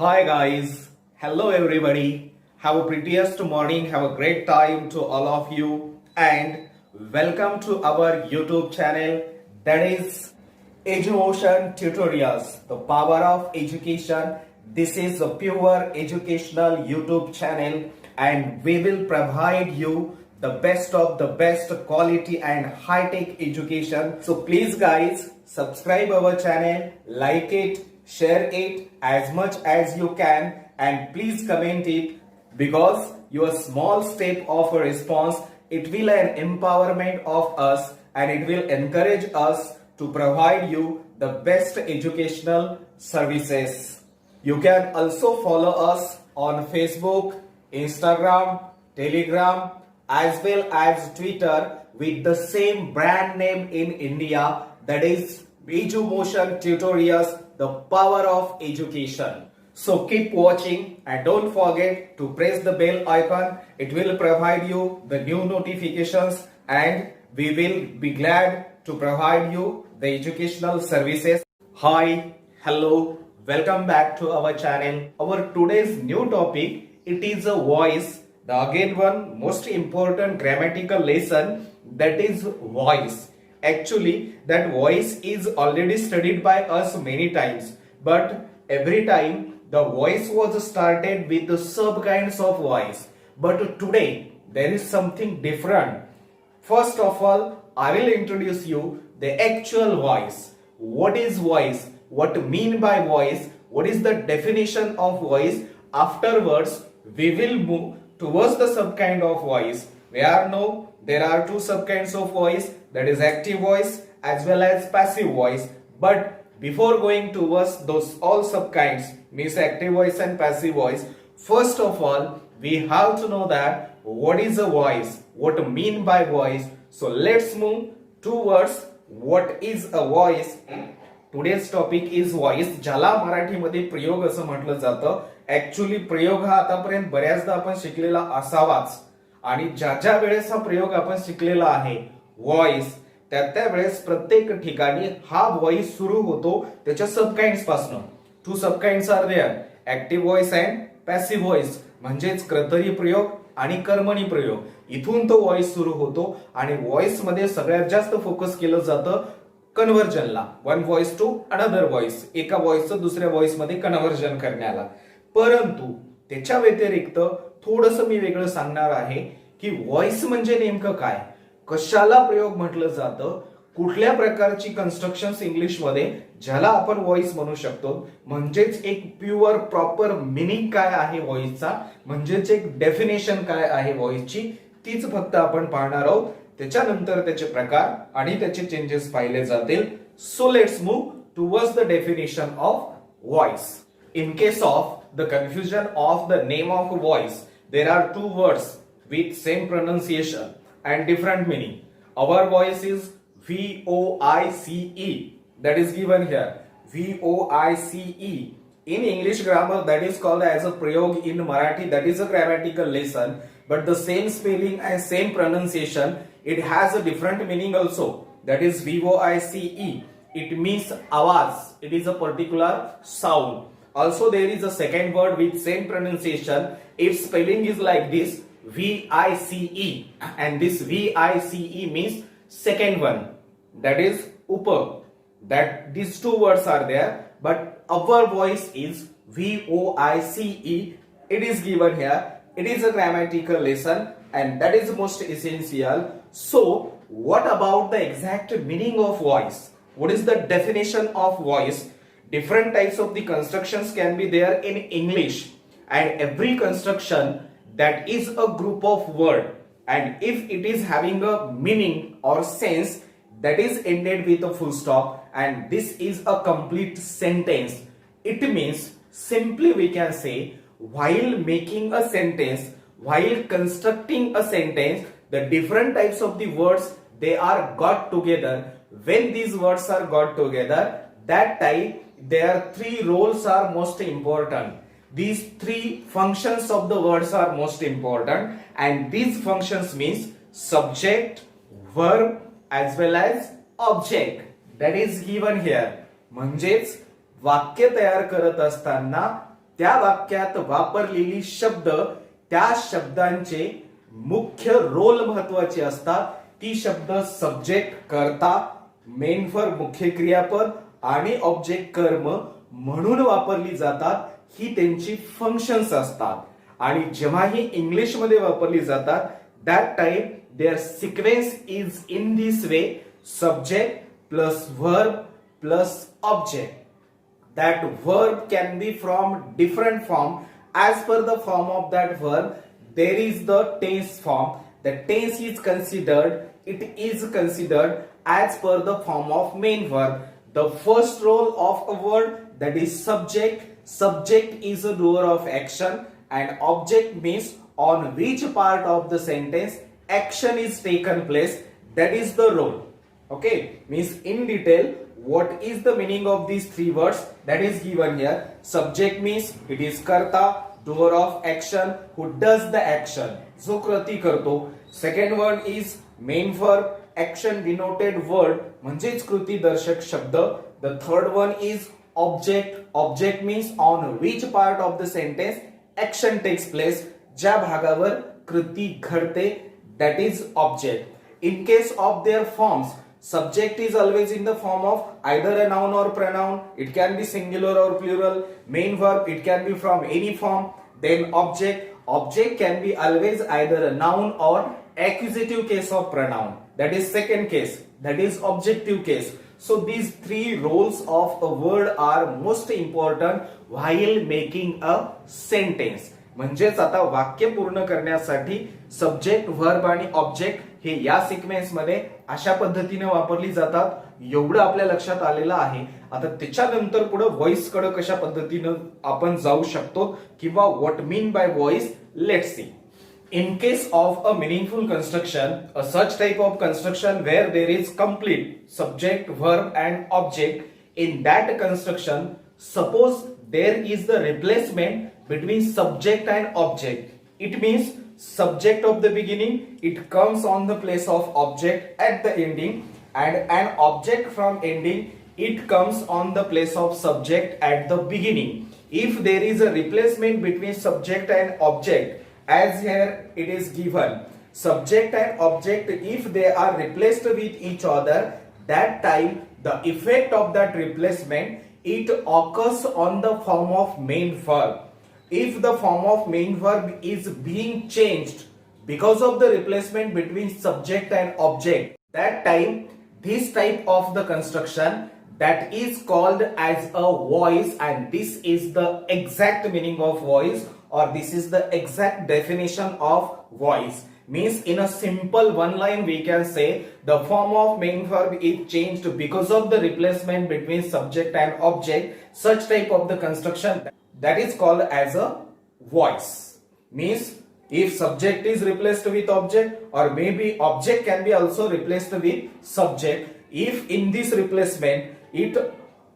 Hi guys, hello everybody. Have a prettiest morning, have a great time to all of you and welcome to our YouTube channel that is Edumotion Tutorials, the power of education. This is a pure educational YouTube channel and we will provide you the best of the best quality and high-tech education. So please guys, subscribe our channel, like it, share it as much as you can and please comment it because your small step of a response, it will an empowerment of us and it will encourage us to provide you the best educational services. You can also follow us on Facebook, Instagram, Telegram as well as Twitter with the same brand name in India, that is Edumotion Tutorials, the power of education. So keep watching and don't forget to press the bell icon. It will provide you the new notifications and we will be glad to provide you the educational services. Hi, hello, welcome back to our channel. Our today's new topic, it is a voice. The again one most important grammatical lesson, that is voice. Actually, that voice is already studied by us many times, but every time the voice was started with the sub kinds of voice. But today there is something different. First of all, I will introduce you the actual voice. What is voice? What mean by voice? What is the definition of voice? Afterwards, we will move towards the sub kind of voice. There are two sub kinds of voice, that is active voice as well as passive voice. But before going towards those all sub kinds, means active voice and passive voice, first of all we have to know that what is a voice, what mean by voice. So let's move towards what is a voice. Today's topic is voice, ज्याला मराठीमध्ये प्रयोग असं म्हटलं जातं. Actually प्रयोग हा आतापर्यंत बऱ्याचदा आपण शिकलेला असावाच आणि ज्या ज्या वेळेस हा प्रयोग आपण शिकलेला आहे व्हॉइस, त्या वेळेस प्रत्येक ठिकाणी हा व्हॉइस सुरू होतो त्याच्या सब काइंड्स पासून. Two sub kinds are there, active voice and passive voice, म्हणजेच कर्तरी प्रयोग आणि कर्मणी प्रयोग. इथून तो व्हॉइस सुरू होतो आणि व्हॉइस मध्ये सगळ्यात जास्त फोकस केलं जातं कन्व्हर्जनला, one voice to another voice, एका व्हॉइसचं दुसऱ्या व्हॉइस मध्ये कन्व्हर्जन करण्याला. परंतु त्याच्या व्यतिरिक्त थोडस मी वेगळं सांगणार आहे की व्हॉइस म्हणजे नेमकं काय, कशाला प्रयोग म्हटलं जातं, कुठल्या प्रकारची कन्स्ट्रक्शन्स इंग्लिश मध्ये ज्याला आपण व्हॉइस म्हणू शकतो, म्हणजेच एक प्युअर प्रॉपर मिनिंग काय आहे व्हॉइसचा, म्हणजेच एक डेफिनेशन काय आहे व्हॉइसची, तीच फक्त आपण पाहणार आहोत. त्याच्यानंतर त्याचे प्रकार आणि त्याचे चेंजेस पाहिले जातील. So let's move towards the definition of voice. In case of the confusion of the name of a voice, there are two words with same pronunciation and different meaning. Our voice is V-O-I-C-E, that is given here, V-O-I-C-E. In English grammar that is called as a prayog, in Marathi that is a grammatical lesson, but the same spelling and same pronunciation, it has a different meaning also, that is V-O-I-C-E. It means awaz, it is a particular sound. Also there is a second word with same pronunciation, its spelling is like this, V-I-C-E, and this V-I-C-E means second one, that is upper. That these two words are there, but our voice is V-O-I-C-E. It is given here. It is a grammatical lesson and that is most essential. So what about the exact meaning of voice? What is the definition of voice? Different types of the constructions can be there in English, and every construction that is a group of word, and if it is having a meaning or sense, that is ended with a full stop, and this is a complete sentence. It means simply we can say while making a sentence, while constructing a sentence, the different types of the words they are got together. When these words are got together, that time their three roles are most important. These three functions of the words are most important, and these functions means subject, verb as well as object, that is given here. म्हणजेच वाक्य तयार करत असताना त्या वाक्यात वापरलेली शब्द त्या शब्दांचे मुख्य रोल महत्वाचे असतात. ती शब्द सब्जेक्ट कर्ता, मेन वर्ब मुख्य क्रियापद आणि ऑब्जेक्ट कर्म म्हणून वापरली जातात. ही त्यांची फंक्शन्स असतात. आणि जेव्हाही इंग्लिश मध्ये वापरली जातात that time their sequence is in this way, subject plus verb plus object. That verb can be from different form. As per the form of that verb, there is the tense form. The tense is considered, it is considered as per the form of main verb. The first role of a word, that is subject. Subject is a doer of action and object means on which part of the sentence action is taken place, that is the role. Okay, means in detail what is the meaning of these three words that is given here. Subject means it is karta, doer of action, who does the action, जो कृती करतो. Second word is main verb, action denoted word म्हणजेच कृती दर्शक शब्द. The third one is object. Object means on which part of the sentence action takes place, ज्या भागावर कृती घडते, that is object. In case of their forms, subject is always in the form of either a noun or pronoun. It can be singular or plural. Main verb, it can be from any form. Then object. Object can be always either a noun or accusative case of pronoun. That is second case. That is objective case. So these three roles of a word are most important while making a sentence. म्हणजेच आता वाक्य पूर्ण करण्यासाठी subject, verb आणि object हे या sequence मध्ये अशा पद्धतीने वापरली जातात. एवढं आपल्या लक्षात आलेलं आहे. आता त्याच्यानंतर पुढे व्हॉइस कडे कशा पद्धतीने आपण जाऊ शकतो किंवा what mean by voice, let's see. In case of a meaningful construction, a such type of construction where there is complete subject, verb and object, in that construction, suppose there is the replacement between subject and object. It means subject of the beginning, it comes on the place of object at the ending, and an object from ending, it comes on the place of subject at the beginning. If there is a replacement between subject and object, as here it is given, subject and object, if they are replaced with each other, that time the effect of that replacement, it occurs on the form of main verb. If the form of main verb is being changed because of the replacement between subject and object, that time this type of the construction, that is called as a voice, and this is the exact meaning of voice, or this is the exact definition of voice. Means in a simple one line we can say the form of main verb is changed because of the replacement between subject and object. Such type of the construction, that is called as a voice. Means if subject is replaced with object, or maybe object can be also replaced with subject, if in this replacement it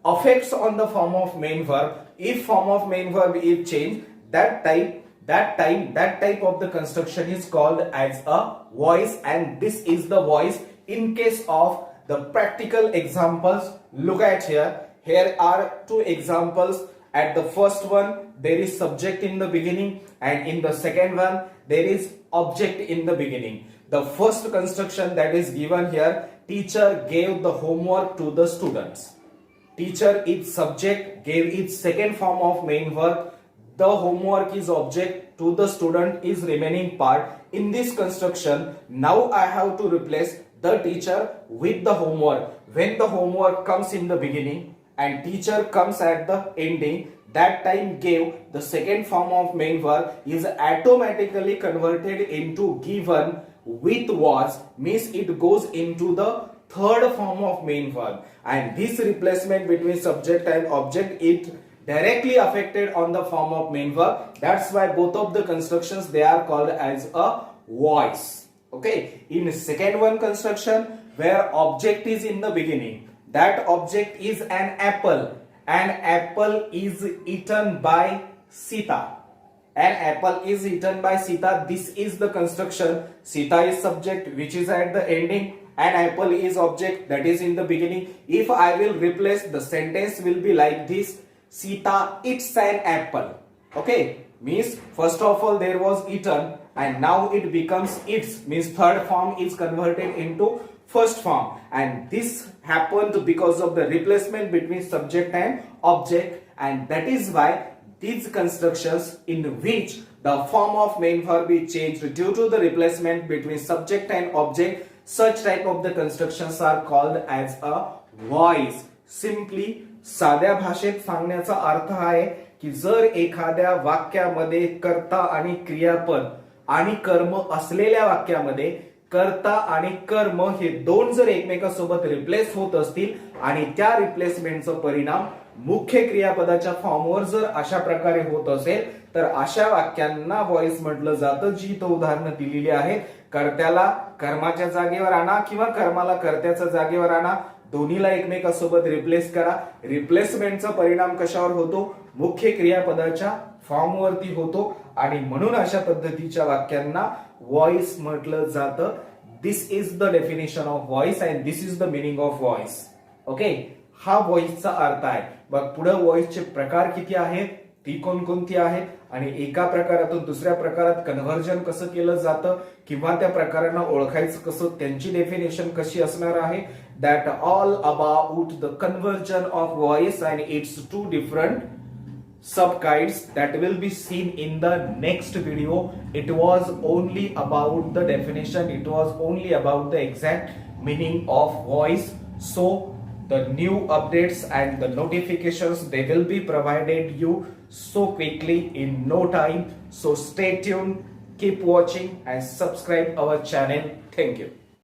affects on the form of main verb, if form of main verb is changed, that type of the construction is called as a voice, and this is the voice. In case of the practical examples, look at here. Here are two examples. At the first one there is subject in the beginning, and in the second one there is object in the beginning. The first construction that is given here, teacher gave the homework to the students. Teacher is subject, gave its second form of main verb. The homework is object, to the student is remaining part. In this construction, now I have to replace the teacher with the homework. When the homework comes in the beginning and teacher comes at the ending, that time gave, the second form of main verb is automatically converted into given with was, means it goes into the third form of main verb, and this replacement between subject and object, it directly affected on the form of main verb. That's why both of the constructions, they are called as a voice. Okay, in second one construction where object is in the beginning, that object is an apple. An apple is eaten by Sita. An apple is eaten by Sita. This is the construction. Sita is subject, which is at the ending. An apple is object, that is in the beginning. If I will replace, the sentence will be like this: Sita eats an apple. Okay, means first of all there was eaten and now it becomes its, means third form is converted into first form, and this happened because of the replacement between subject and object, and that is why these constructions in which the form of main verb is changed due to the replacement between subject and object, such type of the constructions are called as a voice. Simply साध्या भाषेत सांगण्याचा अर्थ आहे की जर एखाद्या वाक्यामध्ये कर्ता आणि क्रियापद आणि कर्म असलेल्या वाक्यामध्ये कर्ता आणि कर्म हे दोन जर एकमेकांसोबत रिप्लेस होत असतील आणि त्या रिप्लेसमेंटचा परिणाम मुख्य क्रियापदाच्या फॉर्मवर जर अशा प्रकारे होत असेल तर अशा वाक्यांना व्हॉइस म्हटलं जातं. जी तो उदाहरणं दिलेली आहेत, कर्त्याला कर्माच्या जागेवर आणा किंवा कर्माला कर्त्याच्या जागेवर आणा, दोन्हीला एकमेकांसोबत रिप्लेस करा. रिप्लेसमेंटचा परिणाम कशावर होतो? मुख्य क्रियापदाच्या फॉर्मवरती होतो आणि म्हणून अशा पद्धतीच्या वाक्यांना व्हॉइस म्हटलं जातं. This is the definition of voice and this is the meaning of voice. Okay, हा व्हॉइसचा अर्थ आहे. बघ पुढे व्हॉइसचे प्रकार किती आहेत, ती कोणकोणती आहेत आणि एका प्रकारातून दुसऱ्या प्रकारात कन्व्हर्जन कसं केलं जातं किंवा त्या प्रकारांना ओळखायचं कसं, त्यांची डेफिनेशन कशी असणार आहे. That all about the conversion of voice and its two different subkinds that will be seen in the next video. It was only about the definition, it was only about the exact meaning of voice. So the new updates and the notifications, they will be provided you so quickly in no time. So stay tuned, keep watching and subscribe our channel. Thank you.